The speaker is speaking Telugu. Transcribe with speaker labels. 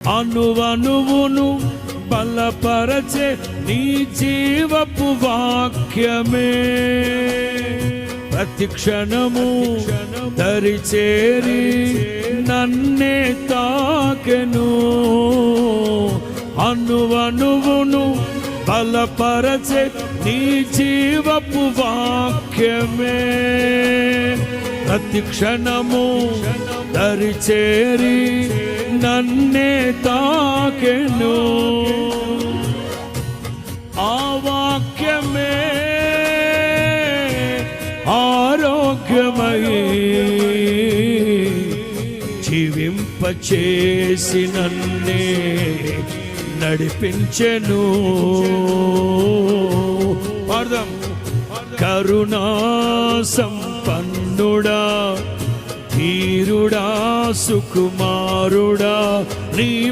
Speaker 1: అనువనువును బలపరచే నీ జీవపు వాక్యమే ప్రతి క్షణము దరిచేరి నన్నే తాకెను. అనువనువును బలపరచే నీ జీవపు వాక్యమే ప్రతి క్షణము దరిచేరి నన్నే తాకెను. ఆ వాక్యమే ఆరోగ్యమై జీవింపచేసి నన్నే నడిపించెను. అర్థం కరుణా సంపన్నుడా ధీరుడా సుకుమారుడా నీ